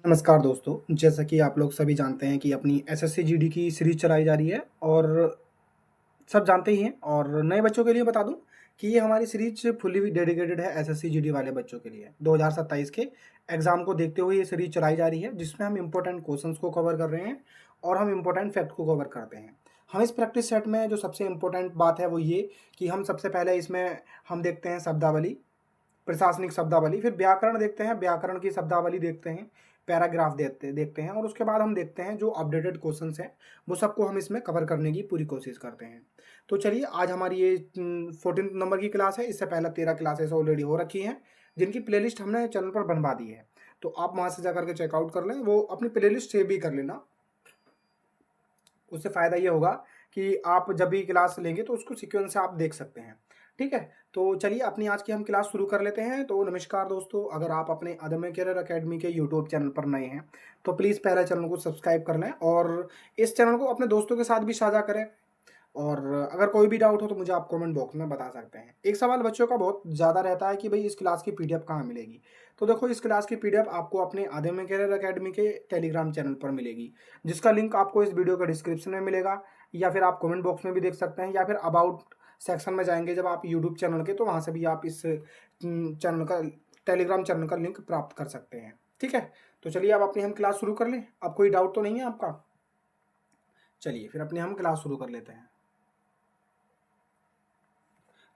नमस्कार दोस्तों, जैसा कि आप लोग सभी जानते हैं कि अपनी एसएससी जीडी की सीरीज चलाई जा रही है और सब जानते ही हैं। और नए बच्चों के लिए बता दूं कि ये हमारी सीरीज फुली डेडिकेटेड है एसएससी जीडी वाले बच्चों के लिए। 2027 के एग्जाम को देखते हुए ये सीरीज चलाई जा रही है, जिसमें हम इंपॉर्टेंट क्वेश्चंस को कवर कर रहे हैं और हम इंपॉर्टेंट फैक्ट को कवर करते हैं। हम इस प्रैक्टिस सेट में जो सबसे इंपॉर्टेंट बात है वो ये कि हम सबसे पहले इसमें हम देखते हैं शब्दावली, प्रशासनिक शब्दावली, फिर व्याकरण देखते हैं, व्याकरण की शब्दावली देखते हैं, पैराग्राफ देखते हैं और उसके बाद हम देखते हैं जो अपडेटेड क्वेश्चंस हैं वो सबको हम इसमें कवर करने की पूरी कोशिश करते हैं। तो चलिए, आज हमारी ये 14 नंबर की क्लास है। इससे पहले 13 क्लासेस ऑलरेडी हो रखी हैं, जिनकी प्लेलिस्ट हमने चैनल पर बनवा दी है। तो आप वहाँ से जाकर के चेकआउट कर लें, वो अपनी प्लेलिस्ट सेव भी कर लेना। उससे फ़ायदा ये होगा कि आप जब भी क्लास लेंगे तो उसको सीक्वेंस से आप देख सकते हैं। ठीक है, तो चलिए अपनी आज की हम क्लास शुरू कर लेते हैं। तो नमस्कार दोस्तों, अगर आप अपने अदम्य करियर अकेडमी के यूट्यूब चैनल पर नए हैं तो प्लीज़ पहले चैनल को सब्सक्राइब कर लें और इस चैनल को अपने दोस्तों के साथ भी साझा करें। और अगर कोई भी डाउट हो तो मुझे आप कमेंट बॉक्स में बता सकते हैं। एक सवाल बच्चों का बहुत ज़्यादा रहता है कि भाई इस क्लास की पीडीएफ कहाँ मिलेगी। तो देखो, इस क्लास की पीडीएफ आपको अपने अदम्य करियर अकेडमी के टेलीग्राम चैनल पर मिलेगी, जिसका लिंक आपको इस वीडियो के डिस्क्रिप्शन में मिलेगा, या फिर आप कमेंट बॉक्स में भी देख सकते हैं, या फिर अबाउट सेक्शन में जाएंगे जब आप यूट्यूब चैनल के, तो वहाँ से भी आप इस चैनल का, टेलीग्राम चैनल का लिंक प्राप्त कर सकते हैं। ठीक है, तो चलिए अब अपनी हम क्लास शुरू कर लें। अब कोई डाउट तो नहीं है आपका? चलिए फिर अपनी हम क्लास शुरू कर लेते हैं।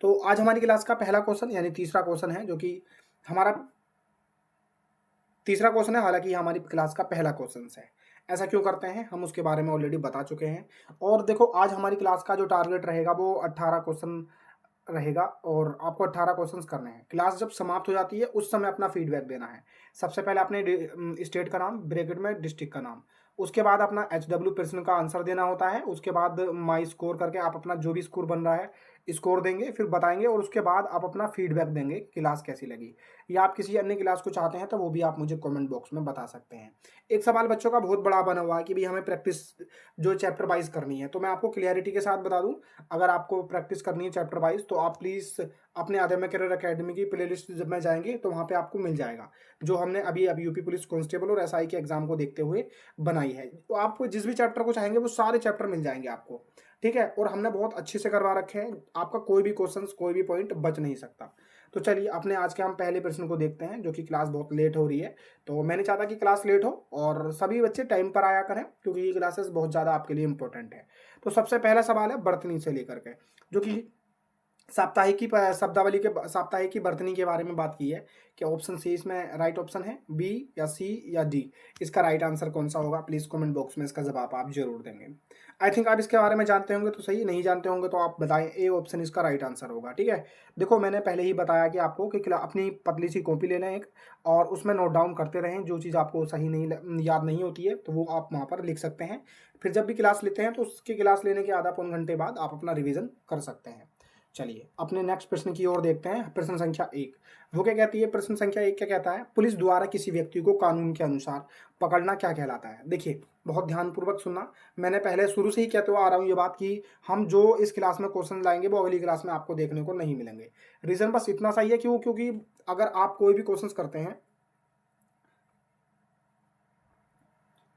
तो आज हमारी क्लास का पहला क्वेश्चन यानी तीसरा क्वेश्चन है, जो कि हमारा तीसरा क्वेश्चन है, हालांकि ये हमारी क्लास का पहला क्वेश्चन है। ऐसा क्यों करते हैं हम उसके बारे में ऑलरेडी बता चुके हैं। और देखो, आज हमारी क्लास का जो टारगेट रहेगा वो 18 क्वेश्चन रहेगा और आपको 18 क्वेश्चंस करने हैं। क्लास जब समाप्त हो जाती है उस समय अपना फीडबैक देना है। सबसे पहले अपने स्टेट का नाम, ब्रैकेट में डिस्ट्रिक्ट का नाम, उसके बाद अपना HW प्रश्न का आंसर देना होता है। उसके बाद माई स्कोर करके आप अपना जो भी स्कोर बन रहा है स्कोर देंगे, फिर बताएंगे और उसके बाद आप अपना फीडबैक देंगे क्लास कैसी लगी, या आप किसी अन्य क्लास को चाहते हैं तो वो भी आप मुझे कमेंट बॉक्स में बता सकते हैं। एक सवाल बच्चों का बहुत बड़ा बना हुआ है कि भाई हमें प्रैक्टिस जो चैप्टर वाइज करनी है, तो मैं आपको क्लियरिटी के साथ बता दूं, अगर आपको प्रैक्टिस करनी है चैप्टर वाइज तो आप प्लीज़ अपने अदम्य करियर अकेडमी की प्लेलिस्ट जब में जाएंगे तो वहाँ पे आपको मिल जाएगा, जो हमने अभी यूपी पुलिस कांस्टेबल और एसआई के एग्जाम को देखते हुए बनाई है। तो आप जिस भी चैप्टर को चाहेंगे वो सारे चैप्टर मिल जाएंगे आपको। ठीक है, और हमने बहुत अच्छे से करवा रखे हैं, आपका कोई भी क्वेश्चन, कोई भी पॉइंट बच नहीं सकता। तो चलिए अपने आज के हम पहले प्रश्न को देखते हैं, जो कि क्लास बहुत लेट हो रही है। तो मैं नहीं चाहता कि क्लास लेट हो और सभी बच्चे टाइम पर आया करें, क्योंकि ये क्लासेस बहुत ज़्यादा आपके लिए इंपॉर्टेंट है। तो सबसे पहला सवाल है बर्तनी से लेकर के, जो कि साप्ताहिक की शब्दावली के साप्ताहिक की बर्तनी के बारे में बात की है। क्या ऑप्शन सी इसमें राइट ऑप्शन है, बी या सी या डी? इसका राइट आंसर कौन सा होगा? प्लीज कमेंट बॉक्स में इसका जवाब आप जरूर देंगे। आई थिंक आप इसके बारे में जानते होंगे तो सही, नहीं जानते होंगे तो आप बताएं। ए ऑप्शन इसका राइट आंसर होगा। ठीक है, देखो मैंने पहले ही बताया कि आपको कि अपनी पतली सी कॉपी ले लें एक, और उसमें नोट डाउन करते रहें। जो चीज़ आपको सही नहीं याद नहीं होती है तो वो आप वहाँ पर लिख सकते हैं। फिर जब भी क्लास लेते हैं तो उसकी क्लास लेने के आधा पौन घंटे बाद आप अपना रिविजन कर सकते हैं। चलिए अपने नेक्स्ट प्रश्न की ओर देखते हैं। प्रश्न संख्या 1 वो क्या कहती है? प्रश्न संख्या 1 क्या कहता है? पुलिस द्वारा किसी व्यक्ति को कानून के अनुसार पकड़ना क्या कहलाता है? देखिए, बहुत ध्यानपूर्वक सुनना। मैंने पहले शुरू से ही कहते हुए आ रहा हूँ ये बात कि हम जो इस क्लास में क्वेश्चन लाएंगे वो अगली क्लास में आपको देखने को नहीं मिलेंगे। रीजन बस इतना सही है, क्यों? क्योंकि अगर आप कोई भी क्वेश्चन करते हैं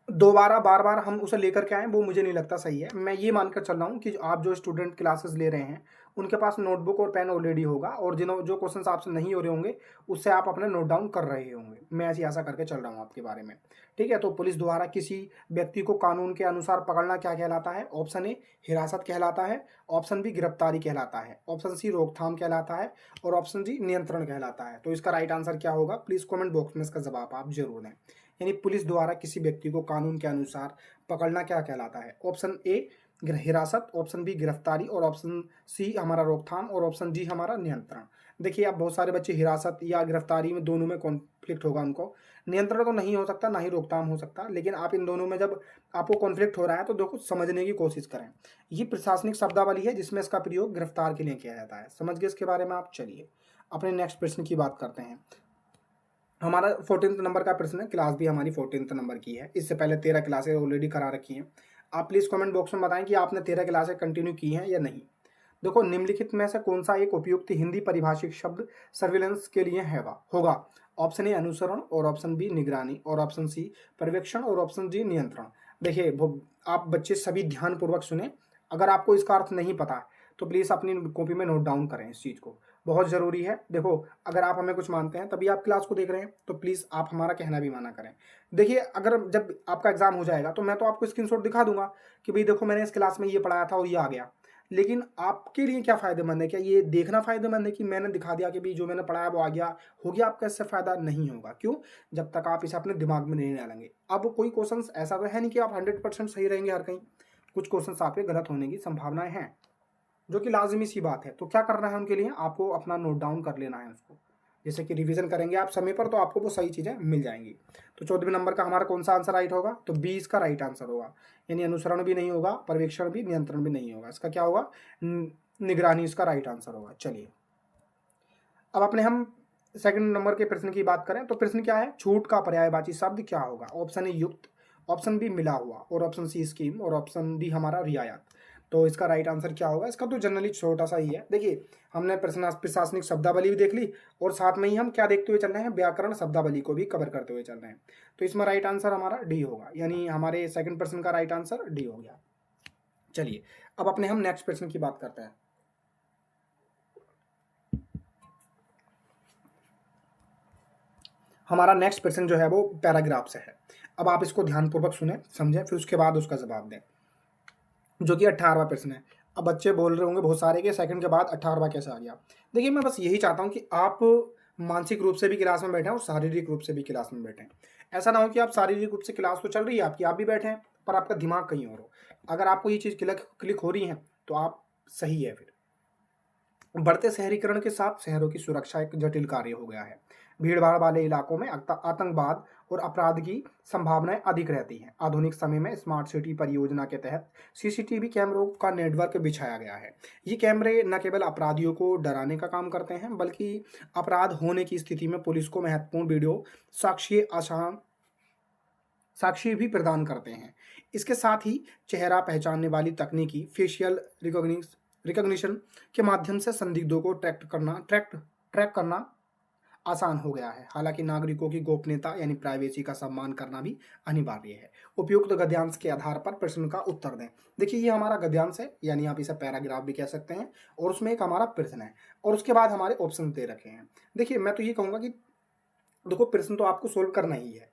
दोबारा बार बार हम उसे लेकर के आएँ, वो मुझे नहीं लगता सही है। मैं ये मानकर चल रहा हूँ कि आप जो स्टूडेंट क्लासेस ले रहे हैं उनके पास नोटबुक और पेन ऑलरेडी होगा, और जो क्वेश्चंस आपसे नहीं हो रहे होंगे उससे आप अपने नोट डाउन कर रहे होंगे। मैं ऐसी आशा करके चल रहा हूँ आपके बारे में। ठीक है, तो पुलिस द्वारा किसी व्यक्ति को कानून के अनुसार पकड़ना क्या कहलाता है? ऑप्शन ए हिरासत कहलाता है, ऑप्शन बी गिरफ्तारी कहलाता है, ऑप्शन सी रोकथाम कहलाता है, और ऑप्शन डी नियंत्रण कहलाता है। तो इसका राइट आंसर क्या होगा? प्लीज कमेंट बॉक्स में इसका जवाब आप जरूर दें। यानी पुलिस द्वारा किसी व्यक्ति को कानून के अनुसार पकड़ना क्या कहलाता है? ऑप्शन ए हिरासत, ऑप्शन बी गिरफ्तारी, और ऑप्शन सी हमारा रोकथाम, और ऑप्शन डी हमारा नियंत्रण। देखिए, अब बहुत सारे बच्चे हिरासत या गिरफ्तारी में दोनों में कॉन्फ्लिक्ट होगा उनको। नियंत्रण तो नहीं हो सकता, ना ही रोकथाम हो सकता, लेकिन आप इन दोनों में जब आपको कॉन्फ्लिक्ट हो रहा है तो देखो समझने की कोशिश करें। ये प्रशासनिक शब्दावली है जिसमें इसका प्रयोग गिरफ्तार के लिए किया जाता है। समझ गए इसके बारे में आप? चलिए अपने नेक्स्ट प्रश्न की बात करते हैं। हमारा 14th नंबर का प्रश्न है। क्लास भी हमारी 14th नंबर की है। इससे पहले 13 क्लासेस ऑलरेडी करा रखी हैं। आप प्लीज़ कमेंट बॉक्स में बताएं कि आपने 13 क्लासेस कंटिन्यू की हैं या नहीं। देखो, निम्नलिखित में से कौन सा एक उपयुक्त हिंदी परिभाषिक शब्द सर्विलेंस के लिए है होगा? ऑप्शन ए अनुसरण और ऑप्शन बी निगरानी और ऑप्शन सी पर्यवेक्षण और ऑप्शन डी नियंत्रण। देखिए आप बच्चे सभी ध्यानपूर्वक सुने। अगर आपको इसका अर्थ नहीं पता तो प्लीज़ अपनी कॉपी में नोट डाउन करें इस चीज़ को, बहुत ज़रूरी है। देखो अगर आप हमें कुछ मानते हैं तभी आप क्लास को देख रहे हैं, तो प्लीज़ आप हमारा कहना भी माना करें। देखिए अगर जब आपका एग्जाम हो जाएगा तो मैं तो आपको स्क्रीनशॉट दिखा दूंगा कि भाई देखो मैंने इस क्लास में ये पढ़ाया था और ये आ गया, लेकिन आपके लिए क्या फ़ायदेमंद है? क्या ये देखना फ़ायदेमंद है कि मैंने दिखा दिया कि भाई जो मैंने पढ़ाया वो आ गया, हो गया? आपका इससे फ़ायदा नहीं होगा। क्यों? जब तक आप इसे अपने दिमाग में नहीं डालेंगे। अब कोई क्वेश्चंस ऐसा तो है नहीं कि आप 100% सही रहेंगे हर कहीं, कुछ क्वेश्चंस आपके गलत होने की संभावनाएं हैं, जो कि लाजमी सी बात है। तो क्या करना है उनके लिए? आपको अपना नोट डाउन कर लेना है उसको। जैसे कि रिवीजन करेंगे आप समय पर तो आपको वो सही चीज़ें मिल जाएंगी। तो 14वें नंबर का हमारा कौन सा आंसर राइट होगा? तो 20 का राइट आंसर होगा। यानी अनुसरण भी नहीं होगा, पर्यवेक्षण भी, नियंत्रण भी नहीं होगा। इसका क्या होगा? निगरानी इसका राइट आंसर होगा। चलिए अब अपने हम सेकंड नंबर के प्रश्न की बात करें तो प्रश्न क्या है? छूट का पर्यायवाची शब्द क्या होगा? ऑप्शन ए युक्त, ऑप्शन बी मिला हुआ और ऑप्शन सी स्कीम और ऑप्शन डी हमारा रियायत। तो इसका राइट आंसर क्या होगा? इसका तो जनरली छोटा सा ही है। देखिए हमने प्रशासनिक शब्दावली भी देख ली और साथ में ही हम क्या देखते हुए चल रहे हैं? व्याकरण शब्दावली को भी कवर करते हुए चल रहे हैं। तो इसमें राइट आंसर हमारा डी होगा, यानी हमारे सेकंड प्रश्न का राइट आंसर डी हो गया। चलिए अब अपने हम नेक्स्ट प्रश्न की बात करते हैं। हमारा नेक्स्ट प्रश्न जो है वो पैराग्राफ से है। अब आप इसको ध्यानपूर्वक सुने, समझें, फिर उसके बाद उसका जवाब दें, जो कि 18वां प्रश्न है। अब बच्चे बोल रहे होंगे बहुत सारे कि सेकंड के बाद 18वां कैसे आ गया? देखिए मैं बस यही चाहता हूँ कि आप मानसिक रूप से भी क्लास में बैठें और शारीरिक रूप से भी क्लास में बैठें। ऐसा ना हो कि आप शारीरिक रूप से क्लास तो चल रही है आपकी, आप भी बैठे हैं पर आपका दिमाग कहीं और हो। अगर आपको ये चीज़ क्लिक हो रही है तो आप सही है। फिर बढ़ते शहरीकरण के साथ शहरों की सुरक्षा एक जटिल कार्य हो गया है। भीड़भाड़ वाले इलाकों में आतंकवाद और अपराध की संभावनाएं अधिक रहती हैं। आधुनिक समय में स्मार्ट सिटी परियोजना के तहत सीसीटीवी कैमरों का नेटवर्क बिछाया गया है। ये कैमरे न केवल अपराधियों को डराने का काम करते हैं बल्कि अपराध होने की स्थिति में पुलिस को महत्वपूर्ण वीडियो साक्ष्य भी प्रदान करते हैं। इसके साथ ही चेहरा पहचानने वाली तकनीकी फेशियल रिकॉग्निशन के माध्यम से संदिग्धों को ट्रैक करना आसान हो गया है। हालांकि नागरिकों की गोपनीयता यानी प्राइवेसी का सम्मान करना भी अनिवार्य है। उपयुक्त गद्यांश के आधार पर प्रश्न का उत्तर दें। देखिए ये हमारा गद्यांश है, यानी आप इसे पैराग्राफ भी कह सकते हैं, और उसमें एक हमारा प्रश्न है और उसके बाद हमारे ऑप्शन दे रखे हैं। देखिए मैं तो ये कहूंगा कि देखो प्रश्न तो आपको सोल्व करना ही है।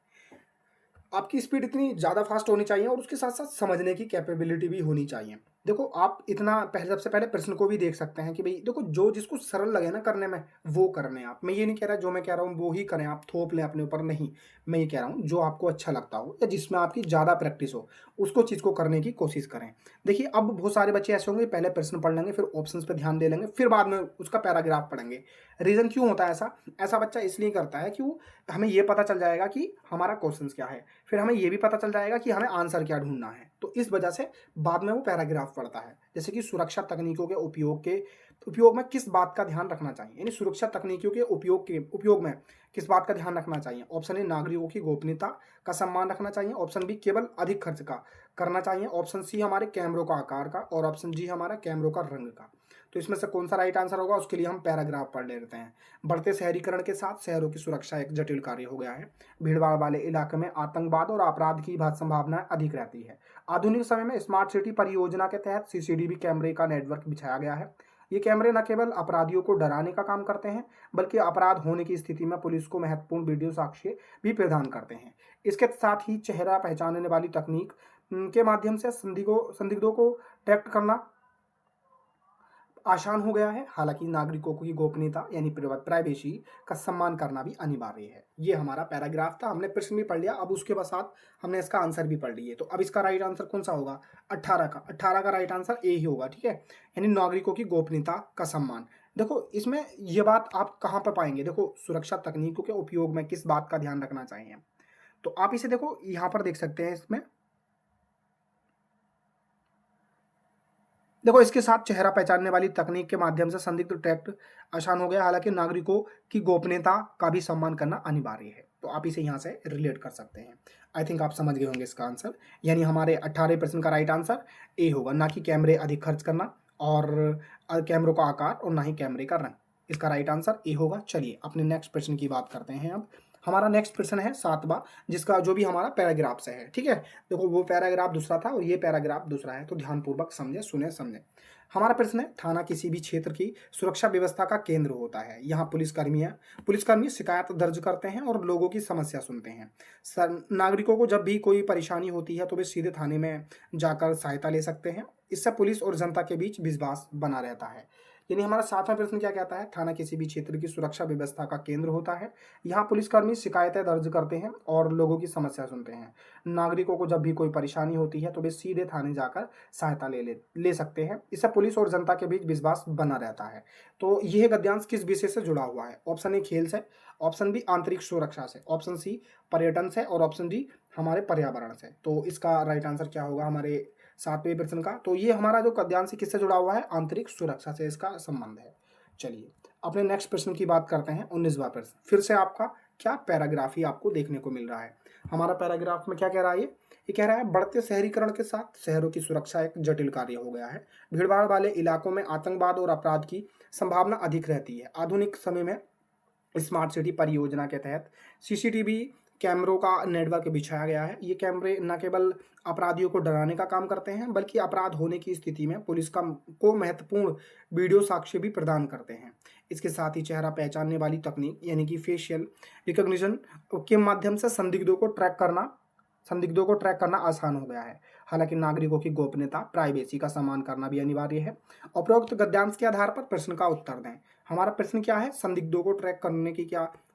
आपकी स्पीड इतनी ज़्यादा फास्ट होनी चाहिए और उसके साथ साथ समझने की कैपेबिलिटी भी होनी चाहिए। देखो आप इतना सबसे पहले प्रश्न को भी देख सकते हैं कि भाई देखो जो जिसको सरल लगे ना करने में वो करने आप। मैं ये नहीं कह रहा जो मैं कह रहा हूँ वो ही करें, आप थोप लें अपने ऊपर, नहीं। मैं ये कह रहा हूँ जो आपको अच्छा लगता हो या जिसमें आपकी ज़्यादा प्रैक्टिस हो उसको चीज़ को करने की कोशिश करें। देखिए अब बहुत सारे बच्चे ऐसे होंगे पहले प्रश्न पढ़ लेंगे, फिर ऑप्शन पर ध्यान दे लेंगे, फिर बाद में उसका पैराग्राफ पढ़ेंगे। रीज़न क्यों होता है ऐसा? ऐसा बच्चा इसलिए करता है कि हमें ये पता चल जाएगा कि हमारा क्वेश्चन क्या है, फिर हमें ये भी पता चल जाएगा कि हमें आंसर क्या ढूंढना है। तो इस वजह से बाद में वो पैराग्राफ पढ़ता है। जैसे कि सुरक्षा तकनीकों के उपयोग में किस बात का ध्यान रखना चाहिए, यानी सुरक्षा तकनीकों के उपयोग में किस बात का ध्यान रखना चाहिए। ऑप्शन ए नागरिकों की गोपनीयता का सम्मान रखना चाहिए, ऑप्शन बी केवल अधिक खर्च का करना चाहिए, ऑप्शन सी हमारे कैमरों का आकार का, और ऑप्शन जी हमारा कैमरों का रंग का। तो इसमें से कौन सा राइट आंसर होगा उसके लिए हम पैराग्राफ पढ़ लेते हैं। बढ़ते शहरीकरण के साथ शहरों की सुरक्षा एक जटिल कार्य हो गया है। भीड़भाड़ वाले इलाके में आतंकवाद और अपराध की संभावना अधिक रहती है। आधुनिक समय में स्मार्ट सिटी परियोजना के तहत सीसीटीवी कैमरे का नेटवर्क बिछाया गया है। ये कैमरे न केवल अपराधियों को डराने का काम करते हैं बल्कि अपराध होने की स्थिति में पुलिस को महत्वपूर्ण वीडियो साक्ष्य भी प्रदान करते हैं। इसके साथ ही चेहरा पहचानने वाली तकनीक के माध्यम से संदिग्धों को ट्रैक करना आसान हो गया है। हालांकि नागरिकों की गोपनीयता यानी प्राइवेसी का सम्मान करना भी अनिवार्य है। ये हमारा पैराग्राफ था, हमने प्रश्न भी पढ़ लिया। अब उसके बाद हमने इसका आंसर भी पढ़ लिए। तो अब इसका राइट आंसर कौन सा होगा? 18 का राइट आंसर ए ही होगा। ठीक है, यानी नागरिकों की गोपनीयता का सम्मान। देखो इसमें ये बात आप कहाँ पर पाएंगे? देखो सुरक्षा तकनीकों के उपयोग में किस बात का ध्यान रखना चाहिए, तो आप इसे देखो यहाँ पर देख सकते हैं। इसमें देखो इसके साथ चेहरा पहचानने वाली तकनीक के माध्यम से संदिग्ध ट्रैक आसान हो गया। हालांकि नागरिकों की गोपनीयता का भी सम्मान करना अनिवार्य है। तो आप इसे यहाँ से रिलेट कर सकते हैं। आई थिंक आप समझ गए होंगे इसका आंसर, यानी हमारे 18 प्रश्न का राइट आंसर ए होगा, ना कि कैमरे अधिक खर्च करना और कैमरों का आकार और ना ही कैमरे का रंग। इसका राइट आंसर ए होगा। चलिए अपने नेक्स्ट प्रश्न की बात करते हैं। अब हमारा नेक्स्ट प्रश्न है 7वां, जिसका जो भी हमारा पैराग्राफ से है। ठीक है, देखो वो पैराग्राफ दूसरा था और ये पैराग्राफ दूसरा है, तो ध्यानपूर्वक समझे, सुने समझे। हमारा प्रश्न है, थाना किसी भी क्षेत्र की सुरक्षा व्यवस्था का केंद्र होता है। यहाँ पुलिसकर्मी शिकायत दर्ज करते हैं और लोगों की समस्या सुनते हैं। नागरिकों को जब भी कोई परेशानी होती है तो वे सीधे थाने में जाकर सहायता ले सकते हैं। इससे पुलिस और जनता के बीच विश्वास बना रहता है। यानी हमारा 7वां प्रश्न क्या कहता है, थाना किसी भी क्षेत्र की सुरक्षा व्यवस्था का केंद्र होता है। यहाँ पुलिसकर्मी शिकायतें दर्ज करते हैं और लोगों की समस्या सुनते हैं। नागरिकों को जब भी कोई परेशानी होती है तो वे सीधे थाने जाकर सहायता ले सकते हैं। इससे पुलिस और जनता के बीच विश्वास बना रहता है। तो यह गद्यांश किस विषय से जुड़ा हुआ है? ऑप्शन ए खेल से, ऑप्शन बी आंतरिक सुरक्षा से, ऑप्शन सी पर्यटन से और ऑप्शन डी हमारे पर्यावरण से। तो इसका राइट आंसर क्या होगा हमारे 7वें प्रश्न का? तो ये हमारा जो गद्यांश से किससे जुड़ा हुआ है? आंतरिक सुरक्षा से इसका संबंध है। चलिए अपने नेक्स्ट प्रश्न की बात करते हैं। 19वां प्रश्न, फिर से आपका क्या पैराग्राफ ही आपको देखने को मिल रहा है। हमारा पैराग्राफ में क्या कह रहा है? ये कह रहा है, बढ़ते शहरीकरण के साथ शहरों की सुरक्षा एक जटिल कार्य हो गया है। भीड़भाड़ वाले इलाकों में आतंकवाद और अपराध की संभावना अधिक रहती है। आधुनिक समय में स्मार्ट सिटी परियोजना के तहत सीसीटीवी कैमरों का नेटवर्क बिछाया गया है। ये कैमरे न केवल अपराधियों को डराने का काम करते हैं, बल्कि अपराध होने की स्थिति में पुलिस को महत्वपूर्ण वीडियो साक्ष्य भी प्रदान करते हैं। इसके साथ ही चेहरा पहचानने वाली तकनीक यानी कि फेशियल रिकॉग्निशन के माध्यम से संदिग्धों को ट्रैक करना आसान हो गया है। हालांकि नागरिकों की गोपनीयता, प्राइवेसी का सम्मान करना भी अनिवार्य है। उपरोक्त गद्यांश के आधार पर प्रश्न का उत्तर दें। हमारा प्रश्न क्या है? संदिग्धों को ट्रैक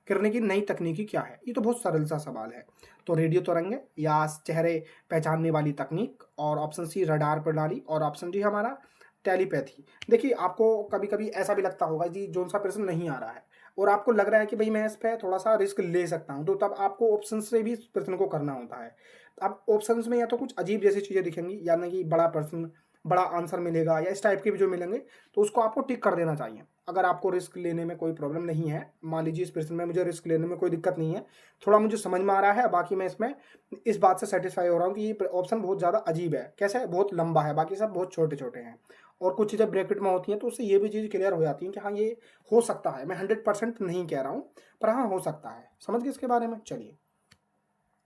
करने की नई तकनीकी क्या है? ये तो बहुत सरल सा सवाल है। तो रेडियो तरंगे या चेहरे पहचानने वाली तकनीक, और ऑप्शन सी रडार प्रणाली, और ऑप्शन डी हमारा टेलीपैथी। देखिए आपको कभी कभी ऐसा भी लगता होगा जी जोन सा प्रश्न नहीं आ रहा है और आपको लग रहा है कि भाई मैं इस पर थोड़ा सा रिस्क ले सकता हूँ, तो तब आपको ऑप्शन से भी प्रश्न को करना होता है। अब ऑप्शंस में या तो कुछ अजीब जैसी चीज़ें दिखेंगी, यानी कि बड़ा प्रश्न, बड़ा आंसर मिलेगा, या इस टाइप के भी जो मिलेंगे, तो उसको आपको टिक कर देना चाहिए। अगर आपको रिस्क लेने में कोई प्रॉब्लम नहीं है, मान लीजिए इस प्रश्न में मुझे रिस्क लेने में कोई दिक्कत नहीं है, थोड़ा मुझे समझ में आ रहा है, बाकी मैं इसमें इस बात से सेटिस्फाई हो रहा हूँ कि ये ऑप्शन बहुत ज़्यादा अजीब है। कैसे है? बहुत लंबा है, बाकी सब बहुत छोटे छोटे हैं, और कुछ चीज़ें ब्रैकेट में होती हैं, तो उससे ये भी चीज़ क्लियर हो जाती है कि हाँ ये हो सकता है। मैं 100% नहीं कह रहा हूँ, पर हाँ हो सकता है। समझ गए इसके बारे में? चलिए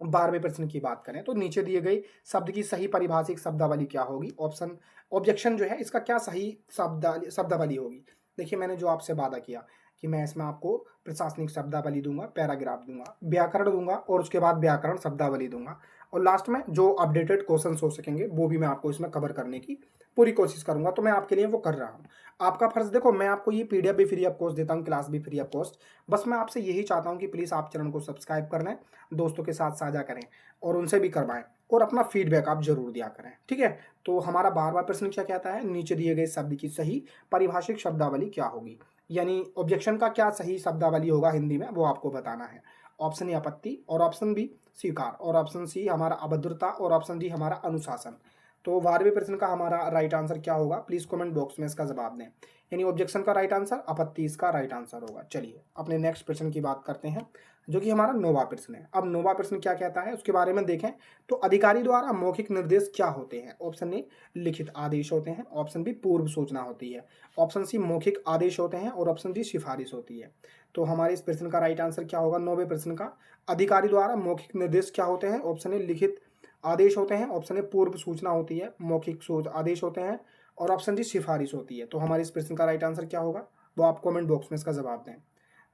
12वें प्रश्न की बात करें तो नीचे दिए गए शब्द की सही परिभाषिक शब्दावली क्या होगी? ऑप्शन ऑब्जेक्शन जो है इसका क्या सही शब्दावली होगी? देखिए मैंने जो आपसे वादा किया कि मैं इसमें आपको प्रशासनिक शब्दावली दूंगा, पैराग्राफ दूंगा, व्याकरण दूंगा, और उसके बाद व्याकरण शब्दावली दूंगा, और लास्ट में जो अपडेटेड क्वेश्चन हो सकेंगे वो भी मैं आपको इसमें कवर करने की पूरी कोशिश करूंगा। तो मैं आपके लिए वो कर रहा हूँ। आपका फर्ज, देखो मैं आपको ये पीडीएफ भी फ्री ऑफ कॉस्ट देता हूँ, क्लास भी फ्री ऑफ कॉस्ट। बस मैं आपसे यही चाहता हूँ कि प्लीज़ आप चैनल को सब्सक्राइब कर लें, दोस्तों के साथ साझा करें और उनसे भी करवाएं, और अपना फीडबैक आप जरूर दिया करें। ठीक है, तो हमारा 12वां प्रश्न क्या कहता है? नीचे दिए गए शब्द की सही परिभाषिक शब्दावली क्या होगी? यानी ऑब्जेक्शन का क्या सही शब्दावली होगा हिंदी में, वो आपको बताना है। ऑप्शन ए आपत्ति, और ऑप्शन बी स्वीकार, और ऑप्शन सी हमारा अभद्रता, और ऑप्शन डी हमारा अनुशासन। तो 12वें प्रश्न का हमारा राइट आंसर क्या होगा? प्लीज कमेंट बॉक्स में इसका जवाब दें। यानी ऑब्जेक्शन का राइट आंसर, आपत्ति इसका राइट आंसर होगा। चलिए अपने नेक्स्ट प्रश्न की बात करते हैं, जो कि हमारा 9वां प्रश्न है। अब 9वां प्रश्न क्या कहता है उसके बारे में देखें तो, अधिकारी द्वारा मौखिक निर्देश क्या होते हैं? ऑप्शन ए लिखित आदेश होते हैं, ऑप्शन बी पूर्व सूचना होती है, ऑप्शन सी मौखिक आदेश होते हैं, और ऑप्शन डी सिफारिश होती है। तो हमारे इस प्रश्न का राइट आंसर क्या होगा? 9वें प्रश्न का अधिकारी द्वारा मौखिक निर्देश क्या होते हैं? ऑप्शन ए लिखित आदेश होते हैं, ऑप्शन ए पूर्व सूचना होती है, मौखिक सोच आदेश होते हैं, और ऑप्शन डी सिफारिश होती है। तो हमारे इस प्रश्न का राइट आंसर क्या होगा वो आप कमेंट बॉक्स में इसका जवाब दें।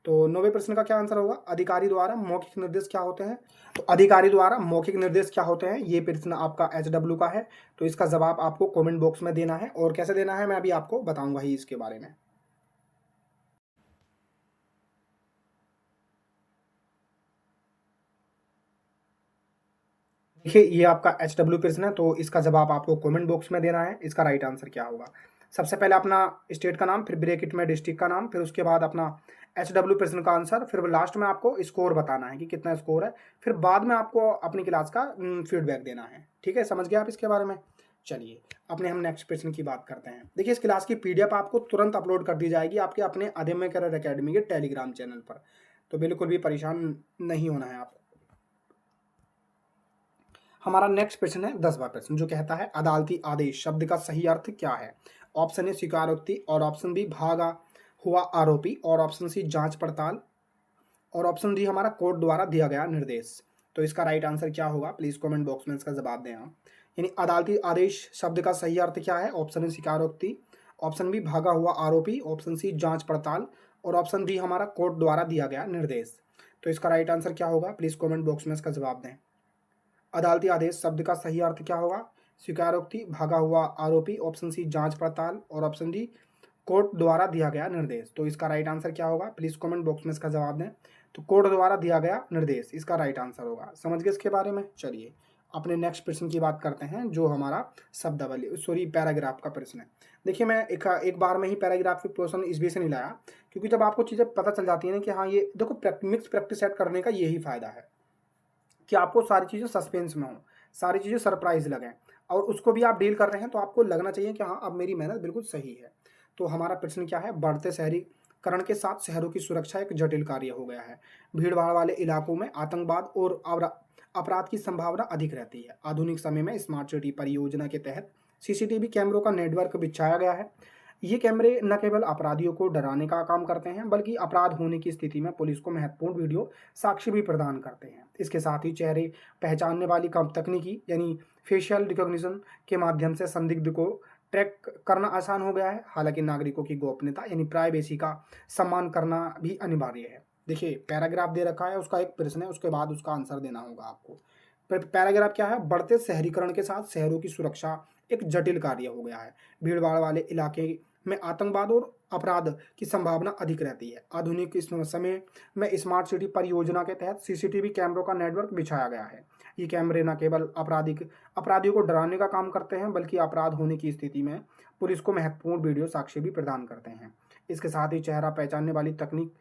तो 9वें प्रश्न का क्या आंसर होगा? अधिकारी द्वारा मौखिक निर्देश क्या होते हैं? तो अधिकारी द्वारा मौखिक निर्देश क्या होते हैं, ये प्रश्न आपका HW का है। तो इसका जवाब आपको कमेंट बॉक्स में देना है, और कैसे देना है मैं अभी आपको बताऊंगा ही इसके बारे में। देखिए ये आपका HW प्रश्न है, तो इसका जवाब आपको कमेंट बॉक्स में देना है। इसका राइट आंसर क्या होगा? सबसे पहले अपना स्टेट का नाम, फिर ब्रैकेट में डिस्ट्रिक्ट का नाम, फिर उसके बाद अपना HW प्रश्न का आंसर, फिर लास्ट में आपको स्कोर बताना है कि कितना स्कोर है, फिर बाद में आपको अपनी क्लास का फीडबैक देना है। ठीक है, समझ गए आप इसके बारे में? चलिए अपने हम नेक्स्ट प्रश्न की बात करते हैं। देखिए इस क्लास की PDF आपको तुरंत अपलोड कर दी जाएगी आपके अपने अदम्य करियर अकेडमी के टेलीग्राम चैनल पर, तो बिल्कुल भी परेशान नहीं होना है आपको। हमारा नेक्स्ट प्रश्न है 10वां प्रश्न, जो कहता है अदालती आदेश शब्द का सही अर्थ क्या है? ऑप्शन ए स्वीकारोक्ति, और ऑप्शन बी हुआ आरोपी, और ऑप्शन सी जांच पड़ताल, और ऑप्शन डी हमारा कोर्ट द्वारा दिया गया निर्देश। तो इसका राइट आंसर क्या होगा, प्लीज कमेंट बॉक्स में इसका जवाब दें आप। यानी अदालती आदेश शब्द का सही अर्थ क्या है, ऑप्शन ए स्वीकारोक्ति, ऑप्शन बी भागा हुआ आरोपी, ऑप्शन सी जांच पड़ताल, और ऑप्शन डी हमारा कोर्ट द्वारा दिया गया निर्देश। तो इसका राइट आंसर क्या होगा, प्लीज कमेंट बॉक्स में इसका जवाब दें। अदालती आदेश शब्द का सही अर्थ क्या होगा, स्वीकारोक्ति, भागा हुआ आरोपी, ऑप्शन सी जांच पड़ताल, और ऑप्शन डी कोर्ट द्वारा दिया गया निर्देश। तो इसका राइट आंसर क्या होगा, प्लीज कमेंट बॉक्स में इसका जवाब दें। तो कोर्ट द्वारा दिया गया निर्देश इसका राइट आंसर होगा। समझ गए इसके बारे में। चलिए अपने नेक्स्ट प्रश्न की बात करते हैं, जो हमारा शब्दावली सॉरी पैराग्राफ का प्रश्न है। देखिए मैं एक बार में ही पैराग्राफ के क्वेश्चन इस बीच से नहीं लाया, क्योंकि जब आपको चीज़ें पता चल जाती है ना कि हाँ ये देखो, मिक्स प्रैक्टिस सेट करने का यही फायदा है कि आपको सारी चीज़ें सस्पेंस में हो, सारी चीज़ें सरप्राइज लगें, और उसको भी आप डील कर रहे हैं तो आपको लगना चाहिए कि हाँ अब मेरी मेहनत बिल्कुल सही है। तो हमारा प्रश्न क्या है, बढ़ते शहरीकरण के साथ शहरों की सुरक्षा एक जटिल कार्य हो गया है। भीड़ भाड़ वाले इलाकों में आतंकवाद और अपराध की संभावना अधिक रहती है। आधुनिक समय में स्मार्ट सिटी परियोजना के तहत सीसीटीवी कैमरों का नेटवर्क बिछाया गया है। ये कैमरे न केवल अपराधियों को डराने का काम करते हैं, बल्कि अपराध होने की स्थिति में पुलिस को महत्वपूर्ण वीडियो साक्ष्य भी प्रदान करते हैं। इसके साथ ही चेहरे पहचानने वाली कम तकनीकी यानी फेशियल रिकॉग्निशन के माध्यम से संदिग्ध को ट्रैक करना आसान हो गया है। हालांकि नागरिकों की गोपनीयता यानी प्राइवेसी का सम्मान करना भी अनिवार्य है। देखिए पैराग्राफ दे रखा है, उसका एक प्रश्न है, उसके बाद उसका आंसर देना होगा आपको। पैराग्राफ क्या है, बढ़ते शहरीकरण के साथ शहरों की सुरक्षा एक जटिल कार्य हो गया है। भीड़ भाड़ वाले इलाके में आतंकवाद और अपराध की संभावना अधिक रहती है। आधुनिक इस समय में स्मार्ट सिटी परियोजना के तहत सीसीटीवी कैमरों का नेटवर्क बिछाया गया है। ये कैमरे न केवल अपराधियों को डराने का काम करते हैं, बल्कि अपराध होने की स्थिति में पुलिस को महत्वपूर्ण वीडियो साक्ष्य भी प्रदान करते हैं। इसके साथ ही चेहरा पहचानने वाली तकनीक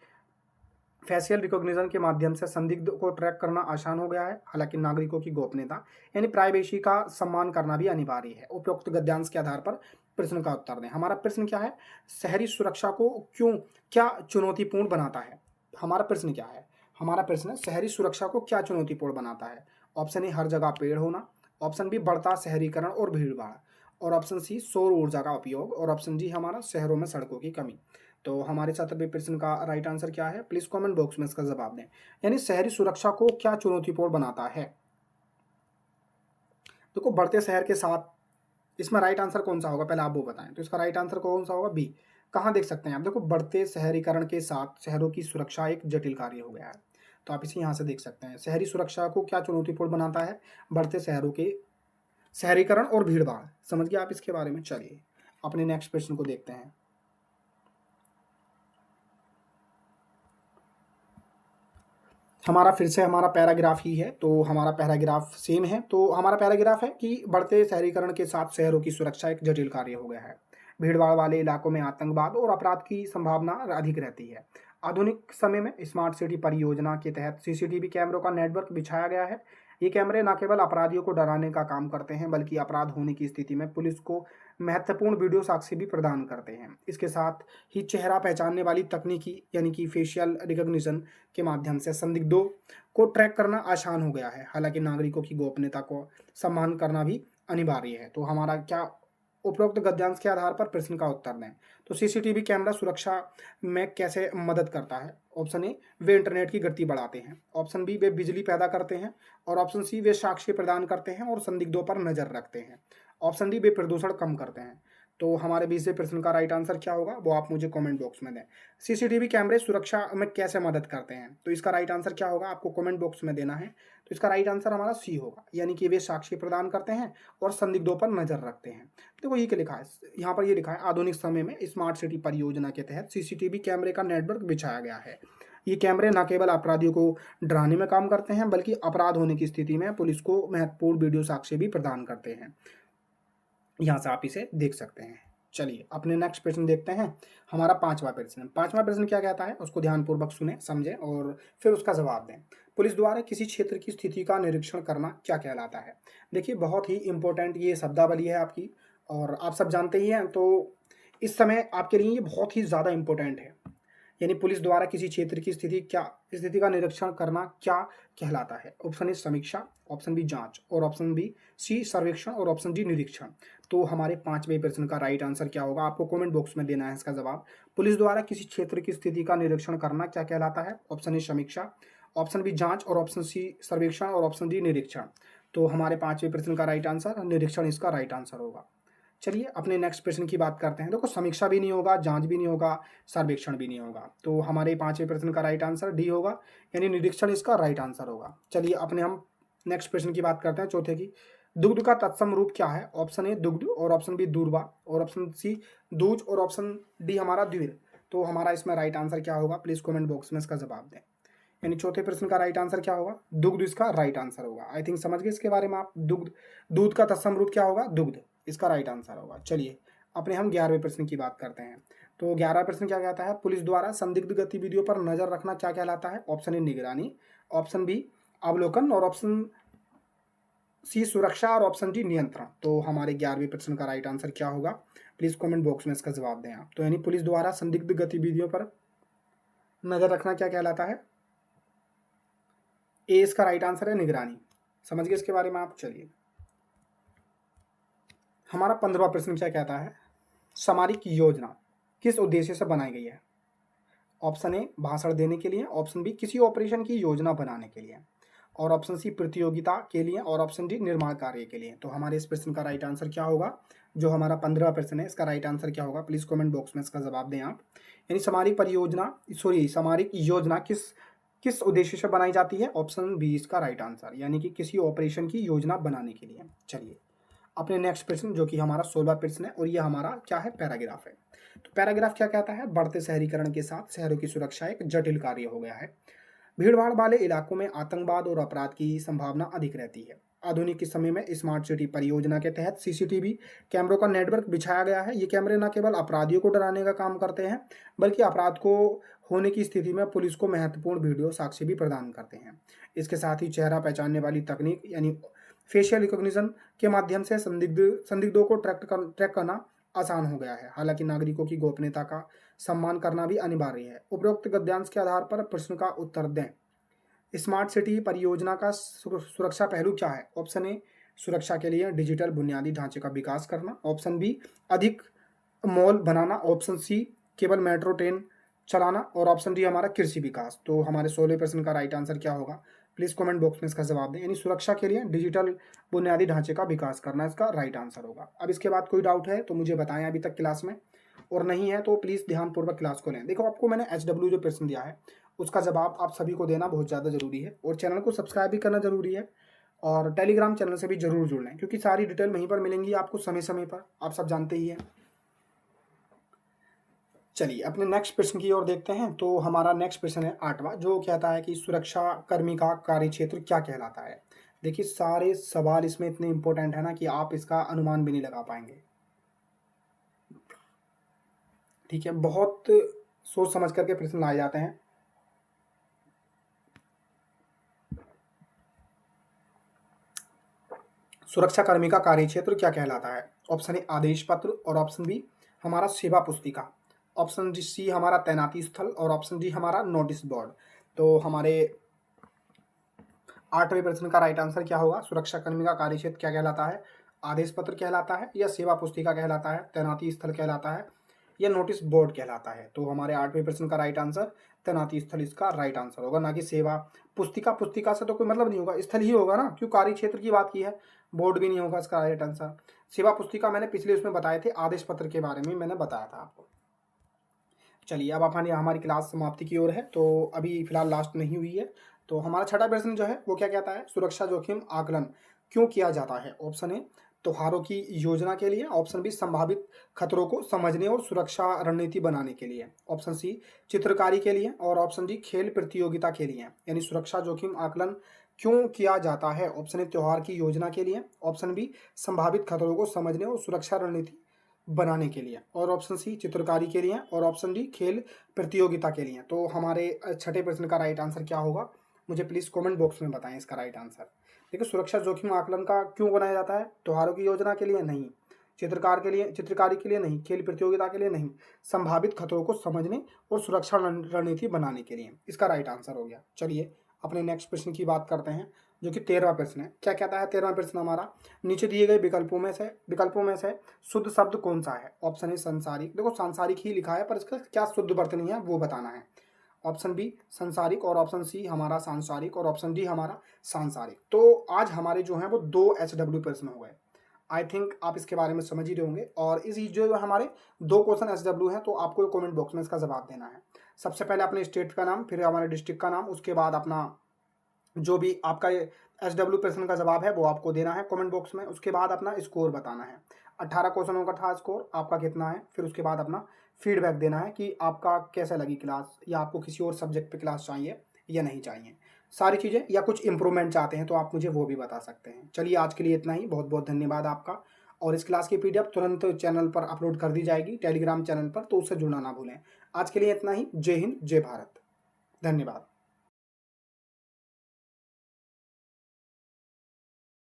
फेशियल रिकॉग्निशन के माध्यम से संदिग्ध को ट्रैक करना आसान हो गया है। हालांकि नागरिकों की गोपनीयता यानी प्राइवेसी का सम्मान करना भी अनिवार्य है। उपरोक्त गद्यांश के आधार पर प्रश्न का उत्तर दें। हमारा प्रश्न क्या है, शहरी सुरक्षा को क्या चुनौतीपूर्ण बनाता है। हमारा प्रश्न क्या है, हमारा प्रश्न है शहरी सुरक्षा को क्या चुनौतीपूर्ण बनाता है। ऑप्शन ए हर जगह पेड़ होना, ऑप्शन बी बढ़ता शहरीकरण और भीड़ भाड़, और ऑप्शन सी सौर ऊर्जा का उपयोग, और ऑप्शन डी हमारा शहरों में सड़कों की कमी। तो हमारे 17वें प्रश्न का राइट आंसर क्या है, प्लीज कमेंट बॉक्स में इसका जवाब दें। यानी शहरी सुरक्षा को क्या चुनौतीपूर्ण बनाता है। देखो बढ़ते शहर के साथ, इसमें राइट आंसर कौन सा होगा पहले आप वो बताएं। तो इसका राइट आंसर कौन सा होगा, बी। कहाँ देख सकते हैं आप, देखो बढ़ते शहरीकरण के साथ शहरों की सुरक्षा एक जटिल कार्य हो गया है। तो आप इसे यहाँ से देख सकते हैं, शहरी सुरक्षा को क्या चुनौतीपूर्ण बनाता है, बढ़ते शहरों के शहरीकरण और भीड़ भाड़। समझ गए आप इसके बारे में। चलिए अपने नेक्स्ट प्रश्न को देखते हैं। हमारा फिर से हमारा पैराग्राफ ही है, तो हमारा पैराग्राफ सेम है। तो हमारा पैराग्राफ है कि बढ़ते शहरीकरण के साथ शहरों की सुरक्षा एक जटिल कार्य हो गया है। भीड़ भाड़ वाले इलाकों में आतंकवाद और अपराध की संभावना अधिक रहती है। आधुनिक समय में स्मार्ट सिटी परियोजना के तहत सीसीटीवी कैमरों का नेटवर्क बिछाया गया है। ये कैमरे न केवल अपराधियों को डराने का काम करते हैं, बल्कि अपराध होने की स्थिति में पुलिस को महत्वपूर्ण वीडियो साक्ष्य भी प्रदान करते हैं। इसके साथ ही चेहरा पहचानने वाली तकनीकी यानी कि फेशियल रिकॉग्निशन के माध्यम से संदिग्धों को ट्रैक करना आसान हो गया है। हालांकि नागरिकों की गोपनीयता को सम्मान करना भी अनिवार्य है। तो हमारा क्या, उपरोक्त गद्यांश के आधार पर प्रश्न का उत्तर दें। तो सीसीटीवी कैमरा सुरक्षा में कैसे मदद करता है। ऑप्शन ए वे इंटरनेट की गति बढ़ाते हैं, ऑप्शन बी वे बिजली पैदा करते हैं, और ऑप्शन सी वे साक्ष्य प्रदान करते हैं और संदिग्धों पर नजर रखते हैं, ऑप्शन डी वे प्रदूषण कम करते हैं। तो हमारे 20वें प्रश्न का राइट आंसर क्या होगा वो आप मुझे कमेंट बॉक्स में दें। सीसीटीवी कैमरे सुरक्षा में कैसे मदद करते हैं, तो इसका राइट आंसर क्या होगा आपको कमेंट बॉक्स में देना है। तो इसका राइट आंसर हमारा सी होगा, यानी कि वे साक्ष्य प्रदान करते हैं और संदिग्धों पर नजर रखते हैं। देखो ये क्या लिखा है, यहाँ पर ये लिखा है आधुनिक समय में स्मार्ट सिटी परियोजना के तहत सीसीटीवी कैमरे का नेटवर्क बिछाया गया है। ये कैमरे न केवल अपराधियों को डराने में काम करते हैं, बल्कि अपराध होने की स्थिति में पुलिस को महत्वपूर्ण वीडियो साक्ष्य भी प्रदान करते हैं। यहाँ से आप इसे देख सकते हैं। चलिए अपने नेक्स्ट प्रश्न देखते हैं। हमारा 5वां प्रश्न, 5वां प्रश्न क्या कहता है उसको ध्यानपूर्वक सुने समझें और फिर उसका जवाब दें। पुलिस द्वारा किसी क्षेत्र की स्थिति का निरीक्षण करना क्या कहलाता है। देखिए बहुत ही इंपॉर्टेंट ये शब्दावली है आपकी, और आप सब जानते ही हैं, तो इस समय आपके लिए ये बहुत ही ज़्यादा इंपॉर्टेंट है। यानी पुलिस द्वारा किसी क्षेत्र की स्थिति का निरीक्षण करना क्या कहलाता है। ऑप्शन ए समीक्षा, ऑप्शन बी जांच, और ऑप्शन बी सी सर्वेक्षण, और ऑप्शन डी निरीक्षण। तो हमारे 5वें प्रश्न का राइट आंसर क्या होगा, आपको कमेंट बॉक्स में देना है इसका जवाब। पुलिस द्वारा किसी क्षेत्र की स्थिति का निरीक्षण करना क्या कहलाता है? ऑप्शन ए समीक्षा, ऑप्शन बी जांच और ऑप्शन सी सर्वेक्षण और ऑप्शन डी निरीक्षण। तो हमारे 5वें प्रश्न का राइट आंसर निरीक्षण इसका राइट आंसर होगा। चलिए अपने नेक्स्ट प्रश्न की बात करते हैं। देखो समीक्षा भी नहीं होगा, जांच भी नहीं होगा, सर्वेक्षण भी नहीं होगा, तो हमारे 5वें प्रश्न का राइट आंसर डी होगा, यानी निरीक्षण इसका राइट आंसर होगा। चलिए अपने हम नेक्स्ट प्रश्न की बात करते हैं, चौथे की। दुग्ध का तत्सम रूप क्या है? ऑप्शन ए दुग्ध और ऑप्शन बी दूर्वा और ऑप्शन सी दूज और ऑप्शन डी हमारा द्विर। तो हमारा इसमें राइट आंसर क्या होगा, प्लीज कमेंट बॉक्स में इसका जवाब दें। यानी चौथे प्रश्न का राइट आंसर क्या होगा, दुग्ध इसका राइट आंसर होगा। आई थिंक समझ गए इसके बारे में आप। दुग्ध, दूध का तत्सम रूप क्या होगा, दुग्ध, इसका राइट आंसर होगा। चलिए अपने हम 11वें प्रश्न की बात करते हैं। तो 11वां प्रश्न क्या कहता है, पुलिस द्वारा संदिग्ध गतिविधियों पर नजर रखना क्या कहलाता है? ऑप्शन ए निगरानी, ऑप्शन बी अवलोकन और ऑप्शन सी सुरक्षा और ऑप्शन डी नियंत्रण। तो हमारे 11वें प्रश्न का राइट आंसर क्या होगा, प्लीज कमेंट बॉक्स में इसका जवाब दें आप। तो यानी पुलिस द्वारा संदिग्ध गतिविधियों पर नजर रखना क्या कहलाता है? ए इसका राइट आंसर है निगरानी। समझ गए इसके बारे में आप। चलिए हमारा 15वां प्रश्न क्या कहता है, सामरिक योजना किस उद्देश्य से बनाई गई है? ऑप्शन ए भाषण देने के लिए, ऑप्शन बी किसी ऑपरेशन की योजना बनाने के लिए, और ऑप्शन सी प्रतियोगिता के लिए, और ऑप्शन डी निर्माण कार्य के लिए। तो हमारे इस प्रश्न का राइट आंसर क्या होगा, जो हमारा 15वां प्रश्न है इसका राइट आंसर क्या होगा, प्लीज कमेंट बॉक्स में इसका जवाब दें आप। यानी सामरिक योजना किस किस उद्देश्य से बनाई जाती है? ऑप्शन बी इसका राइट आंसर, यानी कि किसी ऑपरेशन की योजना बनाने के लिए। चलिए अपने नेक्स्ट प्रश्न, जो कि हमारा 16वां प्रश्न है, और ये हमारा क्या है, पैराग्राफ है। तो पैराग्राफ क्या कहता है, बढ़ते शहरीकरण के साथ शहरों की सुरक्षा एक जटिल कार्य हो गया है। भीड़भाड़ वाले इलाकों में आतंकवाद और अपराध की संभावना अधिक रहती है। आधुनिक के समय में स्मार्ट सिटी परियोजना के तहत सीसीटीवी कैमरों का नेटवर्क बिछाया गया है। ये कैमरे न केवल अपराधियों को डराने का काम करते हैं, बल्कि अपराध को होने की स्थिति में पुलिस को महत्वपूर्ण वीडियो साक्ष्य भी प्रदान करते हैं। इसके साथ ही चेहरा पहचानने वाली तकनीक यानी फेशियल रिकॉग्निशन के माध्यम से संदिग्धों को ट्रैक करना आसान हो गया है। हालांकि नागरिकों की गोपनीयता का सम्मान करना भी अनिवार्य है। उपरोक्त गद्यांश के आधार पर प्रश्न का उत्तर दें। स्मार्ट सिटी परियोजना का सुरक्षा पहलू क्या है? ऑप्शन ए सुरक्षा के लिए डिजिटल बुनियादी ढांचे का विकास करना, ऑप्शन बी अधिक मॉल बनाना, ऑप्शन सी केवल मेट्रो ट्रेन चलाना, और ऑप्शन डी हमारा कृषि विकास। तो हमारे 16वें प्रश्न का राइट आंसर क्या होगा, प्लीज कमेंट बॉक्स में इसका जवाब दें। यानी सुरक्षा के लिए डिजिटल बुनियादी ढांचे का विकास करना इसका राइट आंसर होगा। अब इसके बाद कोई डाउट है तो मुझे बताएं अभी तक क्लास में, और नहीं है तो प्लीज ध्यानपूर्वक क्लास को लें। देखो आपको मैंने HW जो प्रश्न दिया है उसका जवाब आप सभी को देना बहुत ज़्यादा जरूरी है, और चैनल को सब्सक्राइब भी करना जरूरी है, और टेलीग्राम चैनल से भी जरूर जुड़ लें, क्योंकि सारी डिटेल वहीं पर मिलेंगी आपको समय समय पर, आप सब जानते ही हैं। चलिए अपने नेक्स्ट प्रश्न की ओर देखते हैं। तो हमारा नेक्स्ट प्रश्न है 8वां, जो कहता है कि सुरक्षा कर्मी का कार्य क्षेत्र क्या कहलाता है। देखिए सारे सवाल इसमें इतने इंपॉर्टेंट है ना कि आप इसका अनुमान भी नहीं लगा पाएंगे। ठीक है, बहुत सोच समझ करके प्रश्न लाए जाते हैं। सुरक्षा कर्मी का कार्य क्षेत्र क्या कहलाता है? ऑप्शन ए आदेश पत्र, और ऑप्शन बी हमारा सेवा पुस्तिका, ऑप्शन डी सी हमारा तैनाती स्थल, और ऑप्शन डी हमारा नोटिस बोर्ड। तो हमारे 8वें प्रश्न का राइट आंसर क्या होगा, सुरक्षा कर्मी का कार्य क्षेत्र क्या कहलाता है? आदेश पत्र कहलाता है, या सेवा पुस्तिका कहलाता है, तैनाती स्थल कहलाता है, या नोटिस बोर्ड कहलाता है? तो हमारे 8वें प्रश्न का राइट आंसर तैनाती स्थल इसका राइट आंसर होगा, ना कि सेवा पुस्तिका। पुस्तिका से तो कोई मतलब नहीं होगा, स्थल ही होगा ना, क्यों कार्य क्षेत्र की बात की है, बोर्ड भी नहीं होगा इसका राइट आंसर। सेवा पुस्तिका मैंने पिछले उसमें बताए थे, आदेश पत्र के बारे में मैंने बताया था आपको। चलिए अब हमारी क्लास समाप्ति की ओर है, तो अभी फिलहाल लास्ट नहीं हुई है। तो हमारा छठा प्रश्न जो है वो क्या कहता है, सुरक्षा जोखिम आकलन क्यों किया जाता है? ऑप्शन ए त्योहारों की योजना के लिए, ऑप्शन बी संभावित खतरों को समझने और सुरक्षा रणनीति बनाने के लिए, ऑप्शन सी चित्रकारी के लिए, और ऑप्शन डी खेल प्रतियोगिता के लिए। यानी सुरक्षा जोखिम आकलन क्यों किया जाता है? ऑप्शन ए त्योहार की योजना के लिए, ऑप्शन बी संभावित खतरों को समझने और सुरक्षा रणनीति बनाने के लिए, और ऑप्शन सी चित्रकारी के लिए, और ऑप्शन डी खेल प्रतियोगिता के लिए। तो हमारे छठे प्रश्न का राइट आंसर क्या होगा, मुझे प्लीज कमेंट बॉक्स में बताएं इसका राइट आंसर। देखिए सुरक्षा जोखिम आकलन का क्यों बनाया जाता है? त्योहारों की योजना के लिए नहीं, चित्रकारी के लिए नहीं, खेल प्रतियोगिता के लिए नहीं, संभावित खतरों को समझने और सुरक्षा रणनीति बनाने के लिए, इसका राइट आंसर हो गया। चलिए अपने नेक्स्ट प्रश्न की बात करते हैं, जो कि 13वां प्रश्न है। क्या कहता है 13वां प्रश्न हमारा? नीचे दिए गए विकल्पों में से शुद्ध शब्द कौन सा है? ऑप्शन ए संसारिक, देखो सांसारिक ही लिखा है पर इसका क्या शुद्ध वर्तनी है वो बताना है। ऑप्शन बी संसारिक, और ऑप्शन सी हमारा सांसारिक, और ऑप्शन डी हमारा सांसारिक। तो आज हमारे जो हैं वो 2 एचडब्ल्यू प्रश्न हो गए। आई थिंक आप इसके बारे में समझ ही रहे होंगे, और इस जो हमारे 2 क्वेश्चन एचडब्ल्यू हैं, तो आपको कमेंट बॉक्स में इसका जवाब देना है। सबसे पहले अपने स्टेट का नाम, फिर हमारे डिस्ट्रिक्ट का नाम, उसके बाद अपना जो भी आपका एचडब्ल्यू प्रश्न का जवाब है वो आपको देना है कमेंट बॉक्स में। उसके बाद अपना स्कोर बताना है। 18 क्वेश्चनों का था स्कोर, आपका कितना है? फिर उसके बाद अपना फीडबैक देना है कि आपका कैसा लगी क्लास, या आपको किसी और सब्जेक्ट पे क्लास चाहिए या नहीं चाहिए, सारी चीज़ें, या कुछ इंप्रूवमेंट चाहते हैं तो आप मुझे वो भी बता सकते हैं। चलिए आज के लिए इतना ही, बहुत बहुत धन्यवाद आपका। और इस क्लास की पीडीएफ तुरंत चैनल पर अपलोड कर दी जाएगी, टेलीग्राम चैनल पर, तो उससे जुड़ना ना भूलें। आज के लिए इतना ही। जय हिंद, जय भारत, धन्यवाद।